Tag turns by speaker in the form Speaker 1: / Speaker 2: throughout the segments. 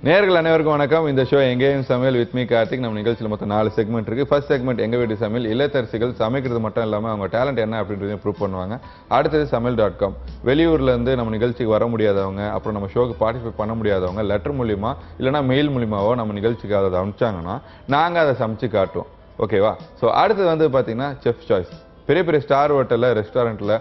Speaker 1: நேயர்கள் அனைவருக்கும் வணக்கம். இந்த ஷோ எங்கேயும் சமையல் வித் மீ கார்த்திக். நம்ம நிகழ்ச்சியில் மொத்தம் 4 செக்மெண்ட் இருக்கு. ஃபர்ஸ்ட் செக்மெண்ட் எங்க வீட்டு சமையல். இல்லத்தரசிகள் சமைக்கிறது மட்டும் இல்லாமல் அவங்க டேலண்ட் என்ன அப்படின்றதையும் ப்ரூவ் பண்ணுவாங்க. அடுத்தது சமையல்.com. வெளியூர்ல இருந்து நம்ம நிகழ்ச்சிக்கு வர முடியாதவங்க, அப்புறம் நம்ம ஷோக்கு பார்ட்டிசிபேட் பண்ண முடியாதவங்க லெட்டர் மூலியமா இல்லைனா மெயில் மூலியமாவோ நம்ம நிகழ்ச்சிக்கு அதை அனுப்பிச்சாங்கன்னா நாங்கள் அதை சமைச்சு காட்டுவோம். ஓகேவா? ஸோ அடுத்தது வந்து பார்த்தீங்கன்னா செஃப் சாய்ஸ். பெரிய பெரிய ஸ்டார் ஹோட்டலில் ரெஸ்டாரண்ட்டில்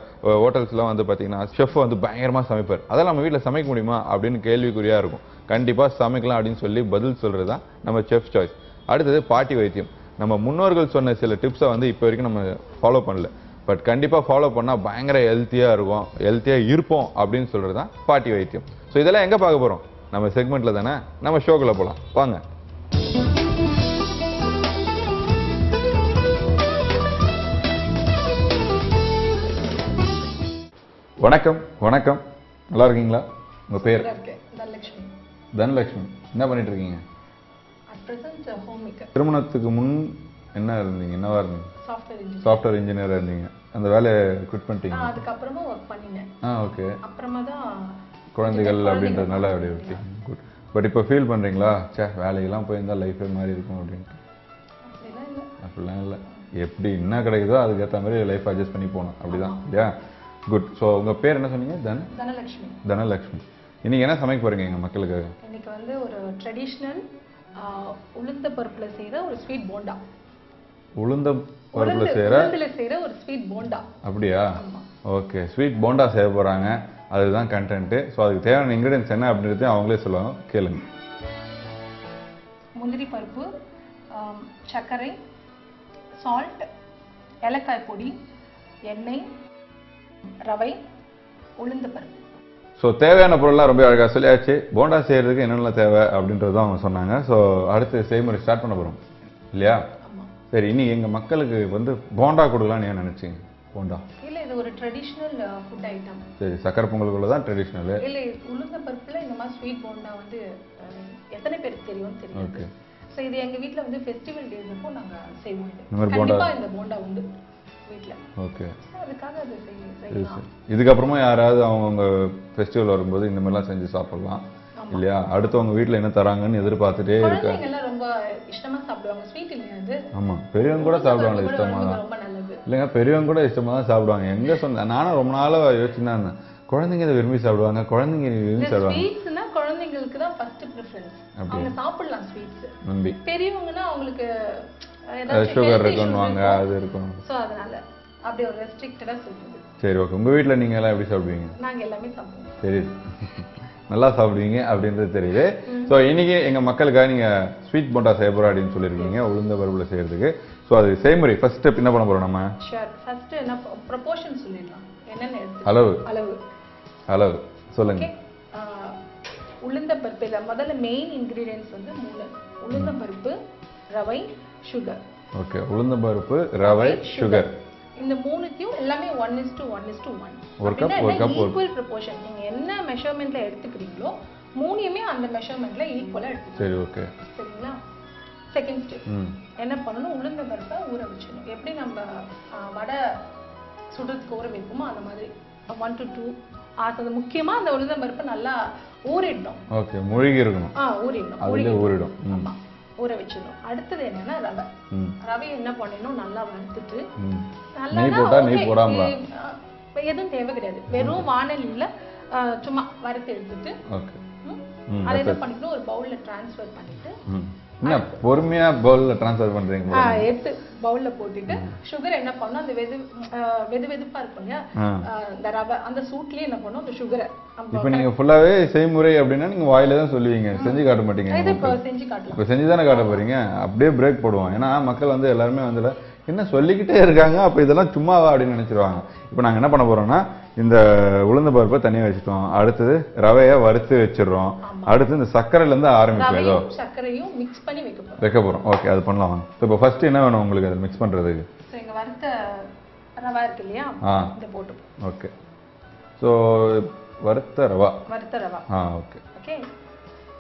Speaker 1: ஹோட்டல்ஸ்லாம் வந்து பார்த்தீங்கன்னா ஷெஃப் வந்து பயங்கரமாக சமைப்பார். அதெல்லாம் நம்ம வீட்டில் சமைக்க முடியுமா அப்படின்னு கேள்விக்குறியாக இருக்கும். கண்டிப்பாக சமைக்கலாம் அப்படின்னு சொல்லி பதில் சொல்கிறது தான் நம்ம செஃப் சாய்ஸ். அடுத்தது பாட்டி வைத்தியம். நம்ம முன்னோர்கள் சொன்ன சில டிப்ஸை வந்து இப்போ வரைக்கும் நம்ம ஃபாலோ பண்ணல, பட் கண்டிப்பாக ஃபாலோ பண்ணால் பயங்கர ஹெல்த்தியாக இருக்கும், ஹெல்த்தியாக இருப்போம் அப்படின்னு சொல்கிறது தான் பாட்டி வைத்தியம். ஸோ இதெல்லாம் எங்கே பார்க்க போகிறோம்? நம்ம செக்மெண்ட்டில் தானே. நம்ம ஷோக்குள்ளே போகலாம் வாங்க. வணக்கம். வணக்கம், நல்லா இருக்கீங்களா? உங்க பேர்?
Speaker 2: தனலட்சுமி.
Speaker 1: தனலட்சுமி, என்ன பண்ணிட்டு இருக்கீங்க? திருமணத்துக்கு முன் என்ன இருந்தீங்க? என்னவா இருந்தீங்க? சாஃப்ட்வேர் இன்ஜினியரா இருந்தீங்க. அந்த வேலையை குவிட் பண்ணிட்டீங்க?
Speaker 2: அதுக்கப்புறமா ஒர்க் பண்ணினேன்.
Speaker 1: ஓகே.
Speaker 2: அப்புறமா தான்
Speaker 1: குழந்தைகள் அப்படின்றதுனால அப்படியே விட்டு. குட். பட் இப்போ ஃபீல் பண்றீங்களா, சே வேலையெல்லாம் போயிருந்தா லைஃபே மாதிரி இருக்கும் அப்படின்ட்டு? அப்படிலாம் இல்லை. எப்படி என்ன கிடைக்குதோ அதுக்கேற்ற மாதிரி லைஃப் அட்ஜஸ்ட் பண்ணி போகணும், அப்படிதான் இல்லையா? குட். ஸோ உங்கள் பேர் என்ன சொன்னீங்க?
Speaker 2: தனலட்சுமி.
Speaker 1: தனலட்சுமி. இன்னைக்கு என்ன சமைக்க போறீங்க எங்கள் மக்களுக்காக?
Speaker 2: இன்னைக்கு வந்து ஒரு ட்ரெடிஷ்னல் உளுந்த பருப்புல செய்யற ஒரு ஸ்வீட் போண்டா.
Speaker 1: உளுந்த பருப்புல
Speaker 2: செய்யற ஒரு ஸ்வீட் போண்டா.
Speaker 1: அப்படியா? ஓகே. ஸ்வீட் போண்டா செய்ய போறாங்க, அதுதான் கண்டென்ட். ஸோ அதுக்கு தேவையான இன்கிரீடியன்ஸ் என்ன அப்படின்றது அவங்களே சொல்லுவாங்க, கேளுங்க.
Speaker 2: முந்திரி பருப்பு, சர்க்கரை, சால்ட், ஏலக்காய் பொடி, எண்ணெய், ரவை, உளுந்த பருப்பு.
Speaker 1: ஸோ தேவையான பொருள்லாம் ரொம்ப அழகாக சொல்லியாச்சு. போண்டா செய்யறதுக்கு என்னென்ன தேவை அப்படின்றது தான் அவங்க சொன்னாங்க. ஸோ அடுத்து செய்முறை ஸ்டார்ட் பண்ண போகிறோம் இல்லையா? சரி, இன்னைக்கு எங்கள் மக்களுக்கு வந்து போண்டா கொடுக்கலான்னு ஏன் நினைச்சிங்க? போண்டா
Speaker 2: இல்லை, இது ஒரு ட்ரெடிஷ்னல் ஃபுட் ஐட்டம்.
Speaker 1: சரி, சக்கரை பொங்கலுக்குள்ள தான் ட்ரெடிஷ்னல்.
Speaker 2: இல்லை, உளுந்த பருப்புல இந்த மாதிரி ஸ்வீட் போண்டா வந்து எத்தனை பேருக்கு தெரியும்னு தெரியும். ஓகே. ஸோ இது எங்கள் வீட்டில் வந்து ஃபெஸ்டிவல் டேஸ் அப்போ நாங்கள் செய்வோம். கண்டிப்பாக இந்த போண்டா உண்டு வீட்டில்.
Speaker 1: ஓகே.
Speaker 2: அதுக்காக அது செய்யலாம்.
Speaker 1: இதுக்கப்புறமா யாராவது அவங்க ஃபெஸ்டிவல் வரும்போது இந்த மாதிரிலாம் செஞ்சு சாப்பிடலாம் இல்லையா? அடுத்தவங்க வீட்டில் என்ன தராங்கன்னு எதிர்பார்த்துட்டே இருக்காங்க.
Speaker 2: ரொம்ப இஷ்டமா சாப்பிடுவாங்க ஸ்வீட் இல்லையா அது?
Speaker 1: ஆமா, பெரியவங்க கூட சாப்பிடுவாங்க இஷ்டமா தான்.
Speaker 2: ரொம்ப நல்லது.
Speaker 1: இல்லைங்க, பெரியவங்க கூட இஷ்டமா தான் சாப்பிடுவாங்க. எங்க சொன்ன நானும் ரொம்ப நாளாக யோசிச்சுதான் இருந்தேன், குழந்தைங்க இதை விரும்பி சாப்பிடுவாங்க, குழந்தைங்க விரும்பி சாப்பிடுவாங்க.
Speaker 2: ஸ்வீட்ஸ்னா குழந்தைங்களுக்கு தான் ஃபர்ஸ்ட் பிரெஃபரன்ஸ். அவங்க சாப்பிடலாம் ஸ்வீட்ஸ்.
Speaker 1: நம்பி
Speaker 2: பெரியவங்கன்னா அவங்களுக்கு
Speaker 1: சுகர் இருக்குன்னுவாங்க, அது இருக்கும்.
Speaker 2: சோ அதனால அப்படியே ஒரு ரெஸ்ட்ரிக்ட்டடா சொல்றது.
Speaker 1: சரி, ஓகே. உங்க வீட்டில் நீங்க எல்லாம் எப்படி சாப்பிடுவீங்க?
Speaker 2: நாங்க எல்லாமே சாப்பிடுவோம்.
Speaker 1: தெரியுது, நல்லா சாப்பிடுவீங்க அப்படின்றது தெரியுது. ஸோ இன்னைக்கு எங்க மக்களுக்காக நீங்க ஸ்வீட் போண்டா செய்ய போறோம் அப்படின்னு சொல்லியிருக்கீங்க, உளுந்த பருப்புல செய்யறதுக்கு. ஸோ அது செய்முறை ஃபர்ஸ்ட் ஸ்டெப் என்ன பண்ண போறோம் நம்ம?
Speaker 2: ஷூர். ஃபர்ஸ்ட் என்ன ப்ரொபோர்ஷன் சொல்லிடலாம். என்னென்ன எடுத்து
Speaker 1: அளவு சொல்லுங்க.
Speaker 2: உளுந்த பருப்பு முதல்ல மெயின் இன்கிரீடியன்ட்ஸ் வந்து 3. உளுந்த பருப்பு, ரவை, சுகர்.
Speaker 1: ஓகே. உளுந்த பருப்பு, ரவை, சுகர்,
Speaker 2: இந்த மூணுத்தையும் எல்லாமே 1:1:1.
Speaker 1: ஒரு கப்
Speaker 2: ஈக்குவல் ப்ரொபோர்ஷன். நீங்க என்ன மெஷர்மென்ட்ல எடுத்துக்கிறீங்களோ மூணுமே அந்த மெஷர்மென்ட்ல ஈக்குவலா எடுத்துக்கணும்.
Speaker 1: சரி, ஓகே.
Speaker 2: சரிங்களா? செகண்ட் ஸ்டெப் என்ன பண்ணணும்? உளுந்த பருப்பை ஊற வச்சிடணும். எப்படி நம்ம வடை சுடுறதுக்கு ஊற வைப்போமோ அந்த மாதிரி 1 to 2 hours. அது முக்கியமா அந்த உளுந்த பருப்பு நல்லா ஊறிடணும்.
Speaker 1: ஓகே, முழுகி இருக்கணும்.
Speaker 2: ஊறிடணும்.
Speaker 1: அதுல ஊறிடும்.
Speaker 2: ஆமா, ஊற வச்சிடணும். அடுத்தது என்னன்னா ரவை. ரவையை என்ன பண்ணணும்? நல்லா வறுத்துட்டு,
Speaker 1: நெய் போட்டா நெய் போடாமலா?
Speaker 2: எதுவும் தேவை கிடையாது. வெறும் வாணலியில சும்மா வறுத்து எடுத்துட்டு அதை என்ன பண்ணிக்கணும்? ஒரு பவுல்ல டிரான்ஸ்ஃபர் பண்ணிட்டு.
Speaker 1: என்ன பொறுமையா பவுல்ல டிரான்ஸ்ஃபர் பண்றீங்க?
Speaker 2: எடுத்து பவுல்ல போட்டுட்டு சுகர் என்ன பண்ணணும்? அந்த வெது வெதுப்பா இருக்கும் இல்லையா, இந்த ரவை அந்த சூட்லயே என்ன பண்ணும்? அந்த சுகரை
Speaker 1: இப்ப நீங்க ஃபுல்லாவே செய்முறை அப்படின்னா நீங்க வாயில தான் சொல்லுவீங்க, செஞ்சு காட்ட மாட்டீங்க.
Speaker 2: செஞ்சு காட்டலாம்.
Speaker 1: இப்ப செஞ்சுதானே காட்ட போறீங்க. அப்படியே பிரேக் போடுவோம். ஏன்னா மக்கள் வந்து எல்லாருமே வந்து என்ன சொல்லிக்கிட்டே இருக்காங்க, அப்ப இதெல்லாம் சும்மாவா அப்படின்னு நினைச்சிருவாங்க. இப்ப நாங்க என்ன பண்ண போறோம்னா, இந்த உளுந்த பருப்பை தனியா வச்சுட்டோம், அடுத்தது ரவையை வறுத்து வச்சிடறோம், அடுத்து இந்த சர்க்கரையில இருந்து ஆரம்பிக்கும், ஏதோ
Speaker 2: சர்க்கரையும் மிக்ஸ் பண்ணி வைக்க போறோம்.
Speaker 1: ஓகே, அது பண்ணலாம். இப்போ ஃபர்ஸ்ட் என்ன வேணும் உங்களுக்கு அதை மிக்ஸ் பண்றதுக்கு?
Speaker 2: இங்க வறுத்த ரவை இருக்கு இல்லையா, இத போட்டு.
Speaker 1: ஓகே. சோ வறுத்த ரவா. ஓகே.
Speaker 2: ஓகே.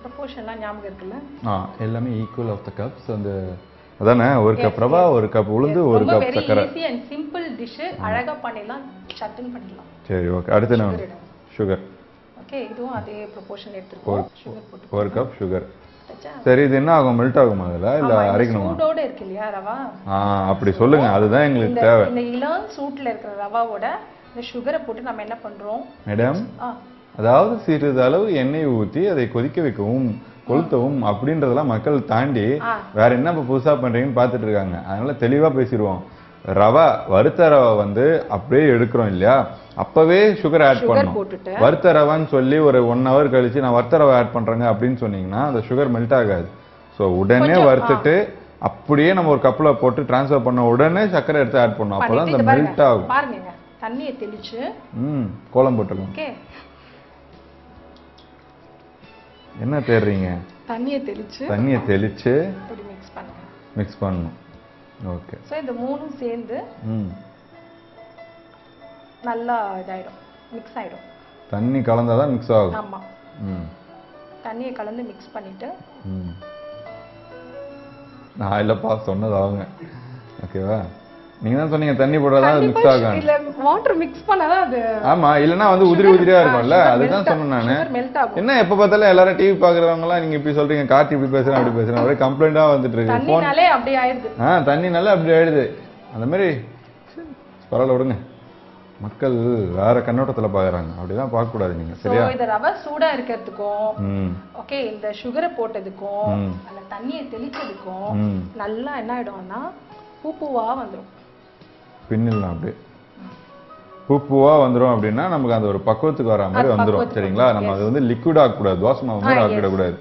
Speaker 2: ப்ரொபோர்ஷன்லாம் ஞாபகம் இருக்குல்ல?
Speaker 1: எல்லாமே ஈக்குவல் ஆஃப் தி கப்ஸ். அந்த அதானே, ஒரு கப் ரவா, ஒரு கப் உளுந்து, ஒரு கப் சர்க்கரை.
Speaker 2: Easy and simple dish. அழகா பண்ணிடலாம், சட்டுன்னு பண்ணிடலாம்.
Speaker 1: சரி, ஓகே. அடுத்து என்ன வேணும்? சுகர்.
Speaker 2: ஓகே இதுவும் அதே ப்ரொபோர்ஷன் எடுத்துக்கோம் சுகர் போட்டு
Speaker 1: 1 கப் சுகர் சரி இது என்ன ஆகும் மெல்ட் ஆகுமா அதுல இல்ல அரைக்கணுமா
Speaker 2: சூடோட இருக்கு இல்லையா ரவா
Speaker 1: அப்படி சொல்லுங்க அதுதான் எங்களுக்கு தேவை
Speaker 2: இந்த இளம் சூட்ல இருக்கிற ரவாவோட இந்த சுகரை போட்டு நம்ம என்ன பண்றோம்
Speaker 1: மேடம் அதாவது சிறிது அளவு எண்ணெய் ஊற்றி அதை கொதிக்க வைக்கவும் கொளுத்தவும் அப்படின்றதெல்லாம் மக்கள் தாண்டி வேற என்ன இப்ப புதுசா பண்றீங்கன்னு பார்த்துட்டு இருக்காங்க. அதனால தெளிவா பேசிடுவோம். ரவா வறுத்த ரவை வந்து அப்படியே எடுக்கிறோம் இல்லையா, அப்பவே சுகர் ஆட் பண்ணணும். வறுத்த ரவான்னு சொல்லி ஒரு 1 hour கழிச்சு நான் வறுத்த ரவை ஆட் பண்றேங்க அப்படின்னு சொன்னீங்கன்னா அந்த சுகர் மெல்ட் ஆகாது. ஸோ உடனே வறுத்துட்டு அப்படியே நம்ம ஒரு கப்ல போட்டு டிரான்ஸ்ஃபர் பண்ண உடனே சர்க்கரை எடுத்து ஆட் பண்ணணும். அப்பதான் அந்த மெல்ட் ஆகும்.
Speaker 2: பாருங்க தண்ணியை தெளிச்சு
Speaker 1: கோலம் போட்டுருங்க. என்ன தேடுறீங்க?
Speaker 2: தண்ணியை தெளிச்சு
Speaker 1: மிக்ஸ் பண்ணணும். ஓகே.
Speaker 2: சோ இந்த மூணும் சேர்ந்து நல்லா இதாயிடும், மிக்ஸ் ஆயிடும்.
Speaker 1: தண்ணி கலந்தாதான் மிக்ஸ் ஆகும்.
Speaker 2: ஆமா. தண்ணியை கலந்து மிக்ஸ் பண்ணிட்டு
Speaker 1: நான் இல்லப்பா சொன்னது அவங்க. ஓகேவா? நீங்க தான் சொன்னீங்க தண்ணி போடுறதா மிக்ஸ் ஆகும்.
Speaker 2: இல்ல வாட்டர் மிக்ஸ் பண்ணாதான் அது.
Speaker 1: ஆமா, இல்லனா வந்து உதிரியா இருக்கும்ல, அதுதான் சொன்னேன் நானு. என்ன எப்ப பார்த்தாலும் எல்லாரும் டிவி பாக்குறவங்க எல்லாம் நீங்க இப்படி சொல்றீங்க, கார்த்தி இப்படி பேசுறேன் அப்படி பேசுறேன், ஒரே கம்ப்ளைண்டா வந்துட்டு இருக்கு.
Speaker 2: தண்ணினாலே அப்படி ஆயிடுது.
Speaker 1: தண்ணினால அப்படி ஆயிடுது. அந்த மாதிரி பரவாயில்ல விடுங்க, மக்கள் வேற கண்ணோட்டத்துல பாக்குறாங்க, அப்படிதான் பார்க்க கூடாது நீங்க. சரியா?
Speaker 2: இந்த ரவை சூடா இருக்கிறதுக்கும் ஓகே இந்த சுகரை போட்டதுக்கும் அந்த தண்ணியை தெளிச்சதுக்கும் நல்லா என்ன ஆயிடும்னா பூவா வந்துரும்.
Speaker 1: பின்னலாம் அப்படியே பூவா வந்துரும் அப்படின்னா நமக்கு அந்த ஒரு பக்குவத்துக்கு வர மாதிரி வந்துரும். சரிங்களா? நம்ம அது வந்து லிக்விட் ஆக கூடாது, தோசை மாவு மாதிரி ஆக்கிட கூடாது.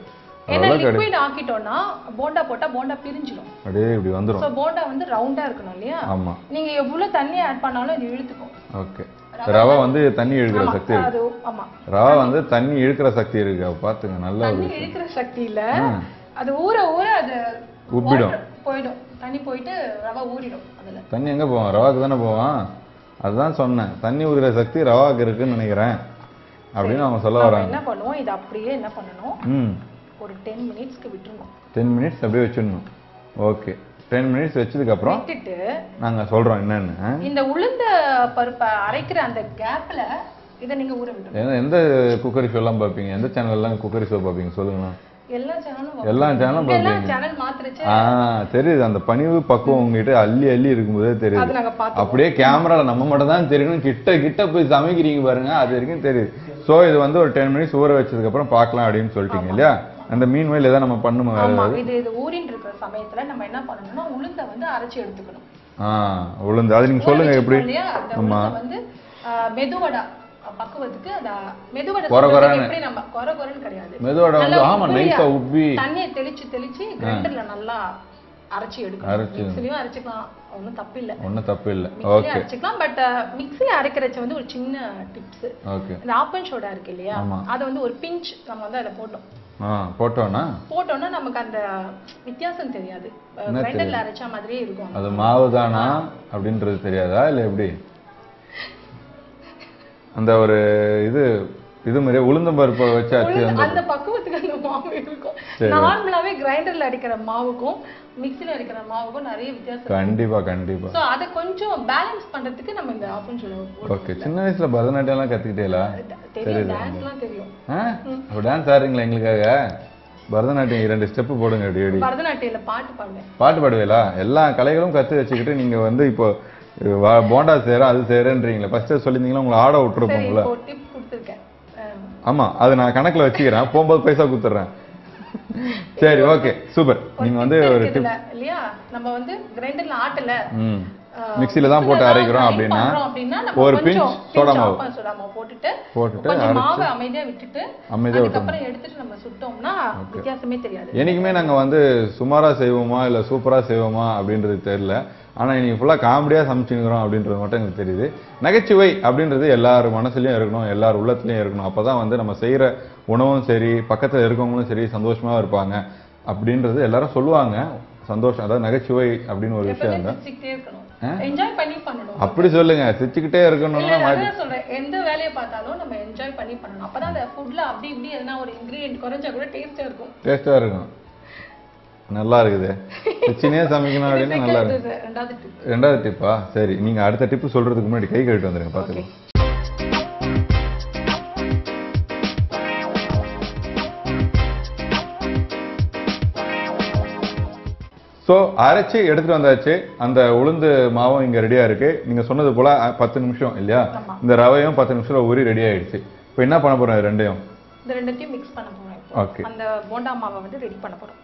Speaker 2: ஏன்னா லிக்விட் ஆக்கிட்டோம்னா போண்டா போட்டா போண்டா பிரிஞ்சிடும்,
Speaker 1: அப்படியே இப்படி வந்துரும்.
Speaker 2: சோ போண்டா வந்து ரவுண்டா இருக்கணும் இல்லையா?
Speaker 1: ஆமா.
Speaker 2: நீங்க எவ்வளவு தண்ணி ஆட் பண்ணாலும் இது இழுத்துக்கும்.
Speaker 1: ஓகே. ரவை வந்து தண்ணி இழுக்கிற சக்தி இருக்கு.
Speaker 2: ஆமா,
Speaker 1: ரவை வந்து தண்ணி இழுக்கிற சக்தி இருக்கு. பாத்துங்க, நல்லா
Speaker 2: தண்ணி இழுக்கிற சக்தி இல்ல, அது ஊற அது
Speaker 1: உப்பிடும்,
Speaker 2: போய்டும். தண்ணி போயிட்டு ரவை ஊறிடும். அதுல
Speaker 1: தண்ணி எங்க போவான்? ரவாக்கு தானே போவான். அதுதான் சொன்னேன், தண்ணி ஊறுற சக்தி ரவாக்கு இருக்குன்னு நினைக்கிறேன் அப்படின்னு அவங்க சொல்ல வராங்க.
Speaker 2: என்ன பண்ணுவோம், இது அப்படியே என்ன பண்ணணும், ஒரு 10 minutesக்கு விட்டுறணும். 10
Speaker 1: minutes அப்படியே வச்சிடணும். ஓகே. 10 minutes வச்சதுக்கு அப்புறம்
Speaker 2: விட்டுட்டு
Speaker 1: நாங்க சொல்றோம் என்னன்னு.
Speaker 2: இந்த உளுந்த பருப்பை அரைக்கிற அந்த கேப்ல இத நீங்க ஊற விடணும்.
Speaker 1: எந்த குக்கரி ஷோ எல்லாம் பாப்பீங்க? எந்த சேனல் எல்லாம் குக்கரி ஷோ பாப்பீங்க சொல்லுங்க?
Speaker 2: எல்லா சேனலும்
Speaker 1: பாப்பீங்க.
Speaker 2: எல்லா சேனல் மாத்திரச்சு.
Speaker 1: தெரியுது, அந்த பணிவு பக்குவம் உங்ககிட்ட அள்ளி இருக்கும்போதே தெரியுது. அப்படியே கேமரால நம்ம மட்டும் தான் தெரியணும், கிட்ட போய் சமைக்கிறீங்க பாருங்க, அது வரைக்கும் தெரியுது. சோ இது வந்து ஒரு 10 minutes ஊற வச்சதுக்கு அப்புறம் பார்க்கலாம் அப்படின்னு சொல்லிட்டீங்க இல்லையா? அந்த மீன்வேல் ஏதாவது நம்ம பண்ணுமா?
Speaker 2: இது ஊறின் இருக்கிற சமயத்துல நம்ம என்ன பண்ணணும்னா உளுந்த வந்து அரைச்சு எடுத்துக்கணும்.
Speaker 1: உளுந்து அது நீங்க சொல்லுங்க எப்படி?
Speaker 2: ஆமா, வந்து மெதுவடா பக்குவத்துக்கு அந்த மெதுவடை எப்படி நம்ம கொரகொரன்னு கிடையாது,
Speaker 1: மெதுவடை வந்து ஆமா நைஸா உப்பி
Speaker 2: தண்ணியை தெளிச்சு கிரைண்டர்ல நல்லா அரைச்சு எடுக்கணும். மிக்ஸிலயும் அரைச்சுக்கலாம், ஒண்ணும் தப்பு இல்ல. ஓகே, அரைச்சுக்கலாம். பட் மிக்ஸில அரைக்கிறச்ச வந்து ஒரு சின்ன டிப்ஸ்.
Speaker 1: ஓகே.
Speaker 2: இந்த ஆப்பன் சோடா இருக்கு இல்லையா, அத வந்து ஒரு பிஞ்ச் நம்ம வந்து அத போட்டோம்னா நமக்கு அந்த வித்தியாசம் தெரியாது, கிரைண்டர்ல அரைச்ச மாதிரியே இருக்கும்.
Speaker 1: அது மாவுதானா அப்படின்றது தெரியாதா இல்ல எப்படி? அந்த ஒரு இது மாதிரி உளுந்தம் பருப்பை வச்சாச்சு
Speaker 2: அந்த பக்குவத்துக்கு அந்த மாவு இருக்கும். நார்மலாவே கிரைண்டர்ல அடிக்கிற மாவுக்கும் மிக்ஸில அடிக்கிற மாவுக்கும் நிறைய வித்தியாசம்.
Speaker 1: கண்டிப்பா. சோ
Speaker 2: அத கொஞ்சம் பேலன்ஸ் பண்றதுக்கு நம்ம இந்த ஆப்பன் சொல்லுவோம்.
Speaker 1: ஓகே. சின்ன வயசுல பரதநாட்டியம் எல்லாம் கத்துக்கிட்டீங்களா?
Speaker 2: தெரியும், டான்ஸ்லாம் தெரியும்.
Speaker 1: அப்ப டான்ஸ் ஆடுறீங்களா எங்களுக்காக? பரதநாட்டியம் 2 ஸ்டெப் போடுங்க. அப்படி
Speaker 2: பரதநாட்டியம்ல பாட்டு
Speaker 1: பாடுவீங்களா? எல்லா கலைகளும் கத்து வச்சுக்கிட்டு நீங்க வந்து இப்போ போண்டா செய்யறேன் அது செய்யறேன்றீங்களா? ஃபர்ஸ்ட் சொல்லிருந்தீங்களா உங்களை ஆட விட்டுருப்போம்ல. ஆமா, அது நான் கணக்குல வச்சுக்கிறேன், போகும்போது பைசா குடுத்துறேன். சரி, ஓகே, சூப்பர். நீங்க வந்து ஒரு டிப்
Speaker 2: இல்லையா, நம்ம வந்து கிரைண்டர்ல ஆட்டல
Speaker 1: மிக்ஸில தான் போட்டு அரைக்கிறோம் அப்படின்னா ஒரு பிஞ்ச் சோடா மாவு போட்டுட்டு
Speaker 2: மாவை அமைதியா விட்டுட்டு அதுக்கப்புறம் எடுத்துட்டு நம்ம சுட்டோம்னா வித்தியாசமே தெரியாது.
Speaker 1: என்னைக்குமே நாங்க வந்து சுமாரா செய்வோமா இல்ல சூப்பரா செய்வோமா அப்படின்றது தெரியல, ஆனா இன்னைக்கு ஃபுல்லா காமெடியா சமைச்சுக்கிறோம் அப்படின்றது மட்டும் எனக்கு தெரியுது. நகைச்சுவை அப்படின்றது எல்லார் மனசுலயும் இருக்கணும், எல்லார் உள்ளத்துலயும் இருக்கணும். அப்பதான் வந்து நம்ம செய்யற உணவும் சரி, பக்கத்துல இருக்கவங்களும் சரி சந்தோஷமா இருப்பாங்க அப்படின்றது எல்லாரும் சொல்லுவாங்க. சந்தோஷம், அதாவது நகைச்சுவை அப்படின்னு ஒரு விஷயம் தான்.
Speaker 2: என்ஜாய் பண்ணி பண்ணணும்.
Speaker 1: அப்படி சொல்லுங்க, சிரிச்சுக்கிட்டே இருக்கணும்னா
Speaker 2: சொல்றேன், எந்த வேலையை பார்த்தாலும் நம்ம என்ஜாய் பண்ணி பண்ணணும். அப்பதான் அந்த ஃபுட்ல அப்படி இப்படி எதனா ஒரு இன்கிரிடியன்ட் குறைஞ்சா கூட டேஸ்டா இருக்கும்.
Speaker 1: நல்லா இருக்குது. சின்ன சமைக்கணும் அப்படின்னா நல்லா இருக்கு. ரெண்டாவது டிப்பா? சரி, நீங்க அடுத்த டிப்பு சொல்றதுக்கு முன்னாடி கை கழுவிட்டு வந்துருங்க பாத்துக்கலாம். ஸோ அரைச்சி எடுத்துட்டு வந்தாச்சு. அந்த உளுந்து மாவும் இங்க ரெடியா இருக்கு. நீங்க சொன்னது போல 10 நிமிஷம் இல்லையா? இந்த ரவையும் 10 நிமிஷத்துல ஊறி ரெடி ஆயிடுச்சு. இப்போ என்ன பண்ண போறோம்? ரெண்டையும்
Speaker 2: இந்த ரெண்டுத்தையும் மிக்ஸ் பண்ண போறோம்.
Speaker 1: ஓகே,
Speaker 2: அந்த போண்டா மாவை வந்து ரெடி பண்ண போறோம்.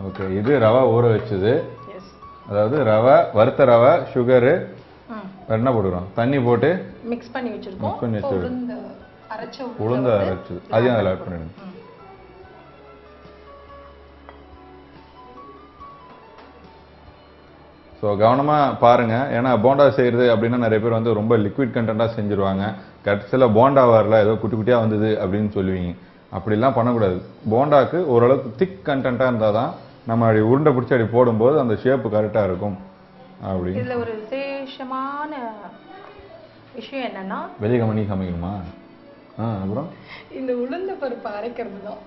Speaker 1: ஓகே, இது ரவை ஊற வச்சது.
Speaker 2: எஸ்,
Speaker 1: அதாவது ரவை, வறுத்த ரவை, சுகரு, என்ன போடுறோம்? தண்ணி போட்டு
Speaker 2: மிக்ஸ் பண்ணி வச்சிருக்கோம்.
Speaker 1: மிக்ஸ் பண்ணி வச்சிருக்கோம்.
Speaker 2: உளுந்து அரைச்ச
Speaker 1: உளுந்து அரைச்சது அதையும் அதில் ஆட் பண்ணிடுங்க. ஸோ கவனமாக பாருங்கள். ஏன்னா போண்டா செய்கிறது அப்படின்னா நிறைய பேர் வந்து ரொம்ப லிக்விட் கண்டென்ட்டாக செஞ்சுருவாங்க. கடைசியில் போண்டா வரல, ஏதோ குட்டி குட்டியாக வந்தது அப்படின்னு சொல்லுவீங்க. அப்படிலாம் பண்ணக்கூடாது. போண்டாக்கு ஓரளவுக்கு திக் கண்டென்ட்டாக இருந்தால் தான் நம்ம அப்படி உருண்டை பிடிச்சி அப்படி போடும்போது அந்த ஷேப்பு கரெக்டாக இருக்கும். அப்படி
Speaker 2: இதில் ஒரு விசேஷமான விஷயம் என்னன்னா,
Speaker 1: வெளியே கம்மி சமைக்கணுமா? அப்புறம்
Speaker 2: இந்த உளுந்த பருப்பு அரைக்கிறது தான்.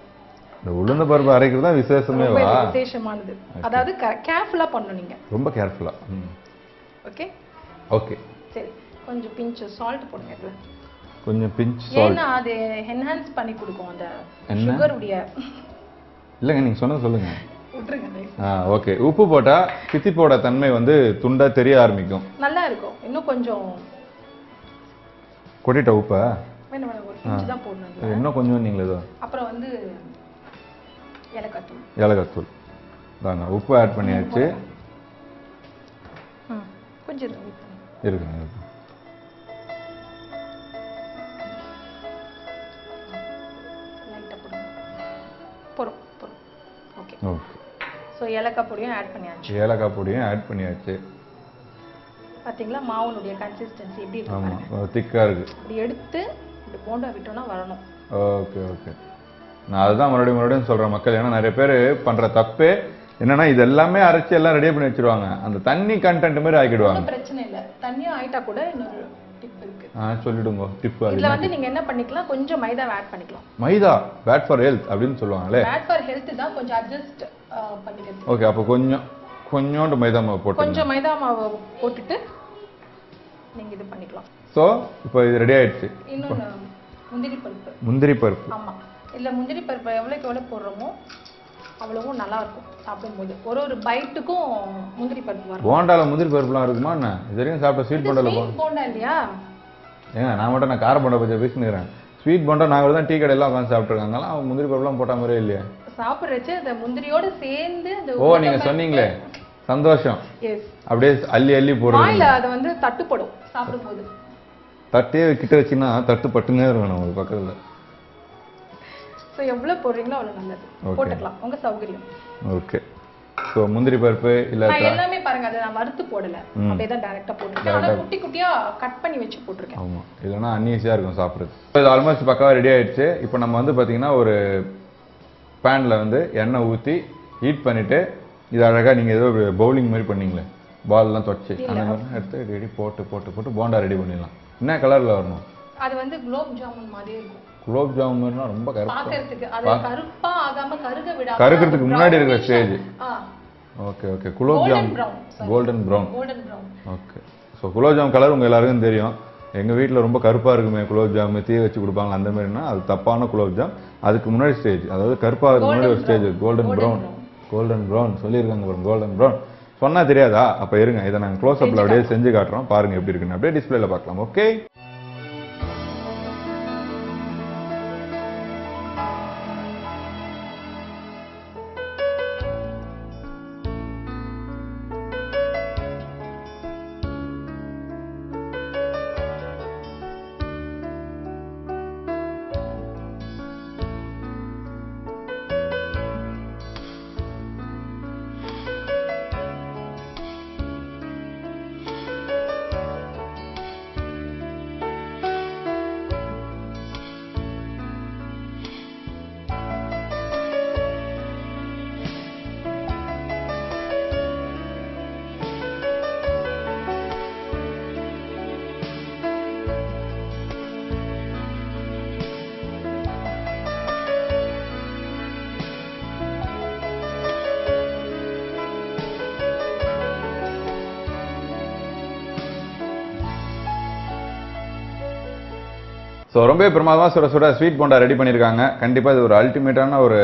Speaker 1: இந்த உளுந்த பருப்பு அரைக்கிறது தான் விசேஷமே.
Speaker 2: விசேஷமானது. அதாவது கேர்ஃபுல்லா பண்ணணும் நீங்க.
Speaker 1: ரொம்ப கேர்ஃபுல்லா.
Speaker 2: ஓகே
Speaker 1: ஓகே,
Speaker 2: சரி. கொஞ்சம் பிஞ்ச் சால்ட் போடுங்க இதுல.
Speaker 1: கொஞ்சம் பிஞ்ச் சால்ட்.
Speaker 2: ஏன்னா அது என்ஹான்ஸ் பண்ணி கொடுக்கும் அந்த சுகர் உடைய.
Speaker 1: இல்லங்க, நீங்க சொன்னது சொல்லுங்க.
Speaker 2: விட்டுருங்க.
Speaker 1: ஓகே, உப்பு போட்டா கித்திப்போட தன்மை வந்து துண்டா தெரிய ஆரம்பிக்கும்.
Speaker 2: நல்லா இருக்கும். இன்னும் கொஞ்சம்
Speaker 1: கொட்டிட்ட உப்பா?
Speaker 2: வேணும் வேணும், ஒரு பிஞ்ச் தான் போடணும்.
Speaker 1: இன்னும் கொஞ்சம் நீங்களே தான்.
Speaker 2: அப்புறம் வந்து ஏலக்காய் தூள்.
Speaker 1: ஏலக்காய் தூள் தாங்க. உப்பு ஆட் பண்ணியாச்சு.
Speaker 2: கொஞ்சம்
Speaker 1: இருக்குங்க.
Speaker 2: லைட்டா போடுங்க. போறோம் போறோம். Okay
Speaker 1: okay.
Speaker 2: சோ ஏலக்காய் பொடியும் ஆட் பண்ணியாச்சு.
Speaker 1: ஏலக்காய் பொடியும் ஆட் பண்ணியாச்சு.
Speaker 2: பாத்தீங்களா மாவுனுடைய கன்சிஸ்டன்சி எப்படி இருக்கு?
Speaker 1: ஆமா, திக்கா இருக்கு.
Speaker 2: இப்படி எடுத்து இந்த போண்டா விட்டோம்னா வரணும்.
Speaker 1: Okay okay. நான் அதுதான் மறுபடியும் சொல்றேன் மக்கள். ஏன்னா நிறைய பேர் பண்ற தப்பே என்னன்னா இது எல்லாமே அரைச்சி எல்லாம் ரெடி பண்ணி வச்சிருவாங்க. அந்த தண்ணி கண்டென்ட் மாதிரி ஆக்கிடுவாங்க.
Speaker 2: பிரச்சனை இல்ல, தண்ணியா ஆயிட்டா கூட இன்னொரு டிப் இருக்கு.
Speaker 1: சொல்லிடுங்க டிப்.
Speaker 2: இதுல வந்து நீங்க என்ன பண்ணிக்கலாம், கொஞ்சம் மைதா ஆட் பண்ணிக்கலாம்.
Speaker 1: மைதா பேட் ஃபார் ஹெல்த் அப்படின்னு சொல்லுவாங்களே.
Speaker 2: பேட் ஃபார் ஹெல்த் தான், கொஞ்சம் அட்ஜஸ்ட் பண்ணிக்கிறது.
Speaker 1: ஓகே, அப்ப கொஞ்சோண்டு மைதா மாவு போட்டு
Speaker 2: கொஞ்சம் மைதா மாவு போட்டுட்டு நீங்க இது பண்ணிக்கலாம்.
Speaker 1: சோ இப்போ இது ரெடி ஆயிடுச்சு.
Speaker 2: இன்னொரு முந்திரி பருப்பு.
Speaker 1: முந்திரி பருப்பு.
Speaker 2: ஆமா, இல்ல முந்திரி பருப்பு எவ்வளவுக்கு எவ்வளவு போடுறோமோ அவ்வளவும் நல்லா இருக்கும் சாப்பிடும்போது. ஒரு பைட்டுக்கும் முந்திரி பருப்பு வரும்.
Speaker 1: போண்டால முந்திரி பருப்புலாம் இருக்குமா என்ன? இது வரைக்கும் சாப்பிட்ட ஸ்வீட் போண்டால
Speaker 2: போண்டா இல்லையா?
Speaker 1: ஏங்க நான் மட்டும் நான் கார போண்டா பத்தி பேசினுக்கிறேன். ஸ்வீட் போண்டா நாங்கள் தான் டீ கடையெல்லாம் உட்காந்து சாப்பிட்டுருக்காங்க. அவங்க முந்திரி பருப்புலாம் போட்ட மாதிரியே இல்லையா?
Speaker 2: சாப்பிட்றச்சு அந்த முந்திரியோட சேர்ந்து அந்த
Speaker 1: நீங்க சொன்னீங்களே சந்தோஷம்.
Speaker 2: எஸ்,
Speaker 1: அப்படியே அள்ளி அள்ளி போடுறது.
Speaker 2: வாயில அது வந்து தட்டுப்படும் சாப்பிடும்போது.
Speaker 1: தட்டே கிட்ட வச்சினா தட்டு பட்டுனே இருக்கும் நம்ம பக்கத்துல.
Speaker 2: சோ எவ்வளவு போடுறீங்களோ அவ்வளவு நல்லது. போட்டுக்கலாம் உங்க சௌகரியம்.
Speaker 1: ஓகே. சோ முந்திரி பருப்பு இல்ல
Speaker 2: நான் எல்லாமே பாருங்க அதை நான் வறுத்து போடல. அப்படியே தான் டைரக்டா போட்டுருக்கேன். ஆனா குட்டி குட்டியா கட் பண்ணி வச்சு போட்டுருக்கேன்.
Speaker 1: ஆமா, இல்லனா அன்ஈஸியா இருக்கும் சாப்பிடுறது. இது ஆல்மோஸ்ட் பக்காவா ரெடி ஆயிடுச்சு. இப்போ நம்ம வந்து பாத்தீங்கன்னா ஒரு பேன்ல வந்து எண்ணெய் ஊத்தி ஹீட் பண்ணிட்டு இது அழகா நீங்க ஏதோ பவுலிங் மாதிரி பண்ணீங்களே, பால் எல்லாம் தொச்சு அந்த மாதிரி எடுத்து ரெடி போட்டு போட்டு போட்டு போண்டா ரெடி பண்ணிடலாம். என்ன கலர்ல வரணும்?
Speaker 2: அது வந்து குலோப் ஜாமுன் மாதிரி இருக்கும்.
Speaker 1: குலோப் ஜாமுன்னா ரொம்ப கருப்பா
Speaker 2: பாக்கிறதுக்கு அது கருப்பா ஆகாம கருக விடாம
Speaker 1: கருக்கிறதுக்கு முன்னாடி இருக்கிற stage. Okay okay. Gulab jam golden brown. Okay. So gulab jam colour உங்க எல்லாருக்கும் தெரியும். எங்க வீட்டில் ரொம்ப கருப்பா இருக்குமே குலோப் ஜாம், தீய வச்சு கொடுப்பாங்க அந்த மாதிரினா அது தப்பான குலோப் ஜாம். அதுக்கு முன்னாடி ஸ்டேஜ், அதாவது கருப்பாக முன்னாடி ஒரு stage golden brown. Golden brown சொல்லியிருக்காங்க பாருங்க, கோல்டன் ப்ரௌன் சொன்னா தெரியாதா? அப்ப இருங்க, இதை நாங்கள் க்ளோஸ் அப்ல அப்படியே செஞ்சு காட்டுறோம். பாருங்க எப்படி இருக்குன்னு. அப்படியே டிஸ்பிளேல பார்க்கலாம். ஓகே. ஸோ ரொம்ப பிரமாதமாக சுட சுட ஸ்வீட் போண்டா ரெடி பண்ணியிருக்காங்க. கண்டிப்பாக இது ஒரு அல்டிமேட்டான ஒரு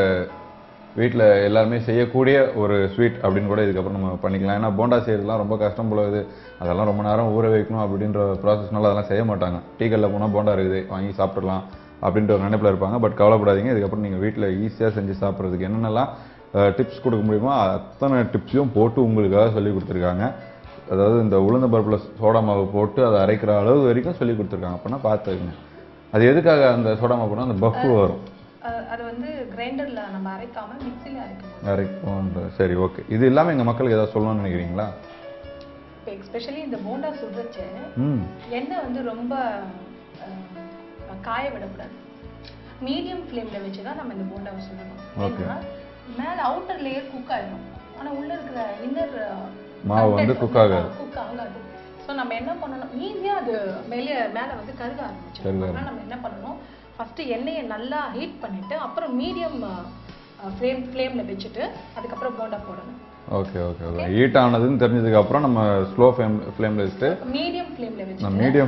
Speaker 1: வீட்டில் எல்லாருமே செய்யக்கூடிய ஒரு ஸ்வீட் அப்படின்னு கூட இதுக்கப்புறம் நம்ம பண்ணிக்கலாம். ஏன்னா போண்டா செய்யறதுலாம் ரொம்ப கஷ்டம் போல இது, அதெல்லாம் ரொம்ப நேரம் ஊற வைக்கணும் அப்படின்ற ப்ராசஸ்னால அதெல்லாம் செய்ய மாட்டாங்க. டீ கடையில் போனால் போண்டா இருக்குது வாங்கி சாப்பிட்றலாம் அப்படின்ற ஒரு நினைப்பில் இருப்பாங்க. பட் கவலைப்படாதீங்க, இதுக்கப்புறம் நீங்கள் வீட்டில் ஈஸியாக செஞ்சு சாப்பிட்றதுக்கு என்னென்னலாம் டிப்ஸ் கொடுக்க முடியுமோ அத்தனை டிப்ஸையும் போட்டு உங்களுக்காக சொல்லி கொடுத்துருக்காங்க. அதாவது இந்த உளுந்த பருப்பில் சோடா மாவு போட்டு அதை அரைக்கிற அளவு வரைக்கும் சொல்லி கொடுத்துருக்காங்க. அப்படின்னா பார்த்துக்குங்க. அது எதுக்காக அந்த சோடா மாவு போனால் அந்த பஃப் வரும்,
Speaker 2: அது வந்து கிரைண்டர்ல நம்ம அரைக்காம மிக்ஸில
Speaker 1: அரைப்போம். சரி, ஓகே. இது இல்லாமல் எங்கள் மக்களுக்கு ஏதாவது சொல்லணும்னு நினைக்கிறீங்களா?
Speaker 2: எஸ்பெஷலி இந்த போண்டா சுடுறச்சு எண்ணெய் வந்து ரொம்ப காய விடக்கூடாது. மீடியம் ஃப்ளேம்ல வச்சு தான் நம்ம இந்த போண்டாவை சுடணும். ஏன்னா மேல அவுட்டர் லேயர் குக் ஆயிடும், ஆனா உள்ள இருக்கிற இன்னர்
Speaker 1: மாவு வந்து குக் ஆகாது.
Speaker 2: ஸோ நம்ம என்ன பண்ணணும், ஈஸியாக அது மேலே வந்து கருக ஆரம்பிச்சிடும். அதனால் நம்ம என்ன பண்ணணும், ஃபஸ்ட்டு எண்ணெயை நல்லா ஹீட் பண்ணிவிட்டு அப்புறம் மீடியம் ஃப்ளேமில் வச்சுட்டு அதுக்கப்புறம் போண்டா போடணும்.
Speaker 1: Okay okay okay. ஹீட் ஆனதுன்னு தெரிஞ்சதுக்கப்புறம் நம்ம ஸ்லோ ஃப்ளேமில் வச்சுட்டு
Speaker 2: மீடியம்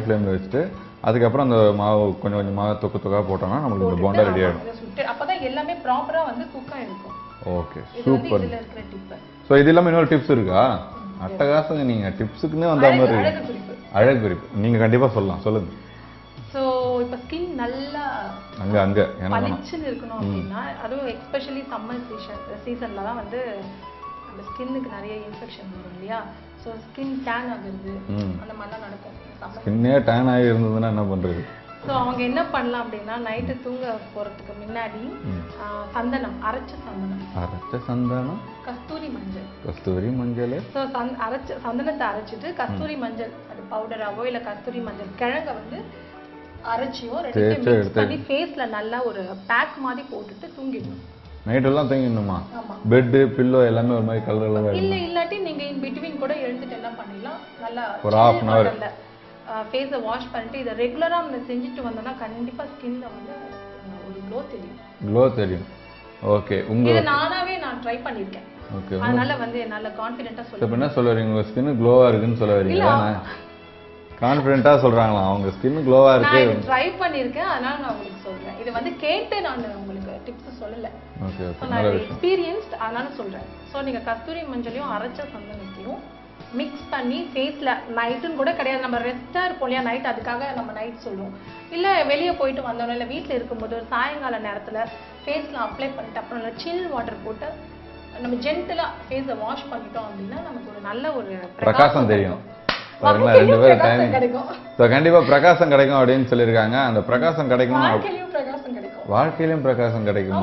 Speaker 1: ஃப்ளேமில் வச்சுட்டு அதுக்கப்புறம் அந்த மாவு கொஞ்சம் கொஞ்சமாக தொக்கா போட்டோம்னா நம்மளுக்கு இந்த போண்டா ரெடி ஆகிடும்.
Speaker 2: அப்போ தான் எல்லாமே ப்ராப்பராக வந்து குக் ஆகிருக்கும்.
Speaker 1: Okay, super.
Speaker 2: இதில் இருக்கிற டிப்பு.
Speaker 1: ஸோ இது இல்லாமல் இன்னொரு டிப்ஸ் இருக்கா? அட்டகாசங்க, நீங்கள் டிப்ஸுக்குன்னே வந்த மாதிரி அழகு குறிப்பு நீங்கள் கண்டிப்பாக சொல்லலாம், சொல்லுங்க.
Speaker 2: ஸோ இப்போ ஸ்கின் நல்லா
Speaker 1: அங்கே
Speaker 2: பளிச்சுன்னு இருக்கணும் அப்படின்னா, அதுவும் எஸ்பெஷலி சம்மர் சீசனில் தான் வந்து அந்த ஸ்கின்னுக்கு நிறைய இன்ஃபெக்ஷன் வரும் இல்லையா? ஸோ ஸ்கின் டேன் ஆகுறது அந்த மாதிரிலாம் நடக்கும்.
Speaker 1: ஸ்கின்னே டேன் ஆகி இருந்ததுன்னா என்ன பண்ணுறது?
Speaker 2: ஸோ அவங்க என்ன பண்ணலாம் அப்படின்னா, நைட்டு தூங்க போகிறதுக்கு முன்னாடி சந்தனம், அரைச்ச சந்தனம், கஸ்தூரி மஞ்சள். ஸோ சந்தனத்தை அரைச்சிட்டு கஸ்தூரி மஞ்சள் அது பவுடராவோ இல்லை கஸ்தூரி மஞ்சள் கிழங்க வந்து அரைச்சியோ ரெண்டு மிக்ஸ் பண்ணி ஃபேஸ்ல நல்லா ஒரு பேக் மாதிரி போட்டுட்டு தூங்கிடணும்.
Speaker 1: நைட் எல்லாம் தூங்கிடணுமா? பெட் பில்லோ எல்லாமே ஒரு மாதிரி கலர்ல
Speaker 2: இல்லாட்டி நீங்க இன் பிட்வீன் கூட எழுந்துட்டு என்ன பண்ணிடலாம், நல்லா
Speaker 1: ஒரு half an hour
Speaker 2: ஃபேஸை வாஷ் பண்ணிட்டு இதை ரெகுலராக நம்ம செஞ்சுட்டு வந்தோம்னா கண்டிப்பாக ஸ்கின்ல வந்து ஒரு க்ளோ தெரியும். ஓகே, இதை நானாவே ட்ரை பண்ணியிருக்கேன். ஓகே, அதனால வந்து என்னால் கான்ஃபிடென்ட்டாக சொல்லுவேன்.
Speaker 1: என்ன சொல்ல வரீங்க? உங்கள் ஸ்கின் க்ளோவாக இருக்குன்னு சொல்ல வரீங்களா? கான்ஃபிடென்ட்டாக சொல்கிறாங்களா அவங்க ஸ்கின் க்ளோவாக இருக்கு?
Speaker 2: நான் ட்ரை பண்ணியிருக்கேன், அதனால நான் உங்களுக்கு சொல்கிறேன். இது வந்து கேட்டு நான் உங்களுக்கு டிப்ஸ் சொல்லலை.
Speaker 1: ஓகே ஓகே,
Speaker 2: நான் எக்ஸ்பீரியன்ஸ்ட் அதனால சொல்கிறேன். ஸோ நீங்கள் கஸ்தூரி மஞ்சளையும் அரைச்ச சந்தனத்தையும் மிக்ஸ் பண்ணி ஃபேஸில் நைட்டுன்னு கூட கிடையாது, நம்ம ரெஸ்ட்டாக இருப்போம் இல்லையா நைட், அதுக்காக நம்ம நைட் சொல்லுவோம். இல்லை வெளியே போயிட்டு வந்தோம் இல்லை வீட்டில் இருக்கும்போது ஒரு சாயங்கால நேரத்தில் ஃபேஸில் அப்ளை பண்ணிட்டு அப்புறம் நல்லா சில் வாட்டர் போட்டு நம்ம ஜென்டலாக ஃபேஸை வாஷ் பண்ணிட்டோம் அப்படின்னா நமக்கு ஒரு நல்ல ஒரு
Speaker 1: பிரகாசம் தெரியும். கண்டிப்பா பிரகாசம் கிடைக்கும் அப்படின்னு சொல்லியிருக்காங்க. அந்த பிரகாசம் கிடைக்கும், வாழ்க்கையிலும் பிரகாசம் கிடைக்குமா?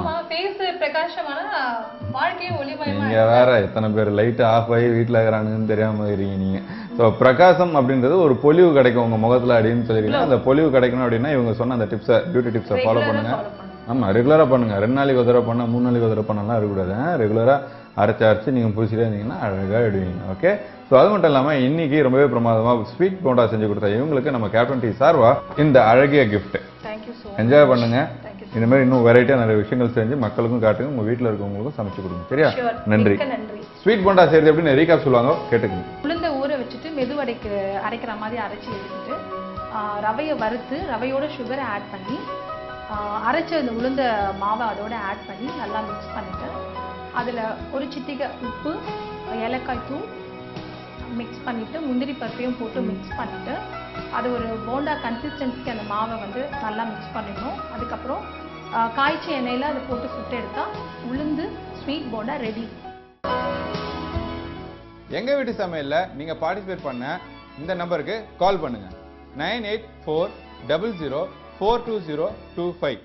Speaker 1: நீங்க வேற எத்தனை பேர் லைட் ஆஃப் ஆகி வீட்டுல இருக்கிறானுன்னு தெரியாம இருக்கீங்க நீங்க. ஸோ பிரகாசம் அப்படின்றது ஒரு பொலிவு கிடைக்கும் உங்க முகத்துல அப்படின்னு சொல்லியிருக்காங்க. அந்த பொலிவு கிடைக்கணும் அப்படின்னா இவங்க சொன்ன அந்த டிப்ஸை, பியூட்டி டிப்ஸை ஃபாலோ பண்ணுங்க. ஆமா, ரெகுலரா பண்ணுங்க. 2 நாளைக்கு ஒரு தடவை பண்ணா 3 நாளைக்கு ஒரு தடவை பண்ணலாம் இருக்கக்கூடாது. ரெகுலரா அரைச்சி நீங்க பூசிட்டே இருந்தீங்கன்னா அழகா எடுவீங்க. ஓகே, ஸோ அது மட்டும் இல்லாமல் இன்னைக்கு ரொம்பவே பிரமாதமாக ஸ்வீட் போண்டா செஞ்சு கொடுத்தா இவங்களுக்கு நம்ம கேப்டன் டீ சார்வா இந்த அழகிய கிஃப்ட். என்ஜாய் பண்ணுங்க. இந்த மாதிரி இன்னும் வெரைட்டியாக நிறைய விஷயங்கள் செஞ்சு மக்களுக்கும் காட்டுங்க, உங்கள் வீட்டில் இருக்கவங்களுக்கும் சமைச்சு கொடுங்க. சரியா? நன்றி. ஸ்வீட் போண்டா செய்யறது எப்படின்னு ரீகாப் சொல்லுவாங்க, கேட்டுக்கங்க.
Speaker 2: உளுந்த ஊற வச்சுட்டு மெதுவடைக்கு அரைக்கிற மாதிரி அரைச்சி எடுத்துட்டு ரவையை வறுத்து ரவையோட சுகரை ஆட் பண்ணி அரைச்ச இந்த உளுந்த மாவை அதோட ஆட் பண்ணி நல்லா மிக்ஸ் பண்ணிட்டு அதில் ஒரு சிட்டிகை உப்பு, ஏலக்காய் தூள் மிக்ஸ் பண்ணிவிட்டு முந்திரி பருப்பையும் போட்டு மிக்ஸ் பண்ணிவிட்டு அது ஒரு போண்டா கன்சிஸ்டன்சிக்கு அந்த மாவை வந்து நல்லா மிக்ஸ் பண்ணிடணும். அதுக்கப்புறம் காய்ச்சி எண்ணெயில் அதை போட்டு சுட்டு எடுத்தால் உளுந்து ஸ்வீட் போண்டா ரெடி.
Speaker 1: எங்கள் வீட்டு சமையலில் நீங்கள் பார்ட்டிசிபேட் பண்ண இந்த நம்பருக்கு கால் பண்ணுங்கள் 9840042025.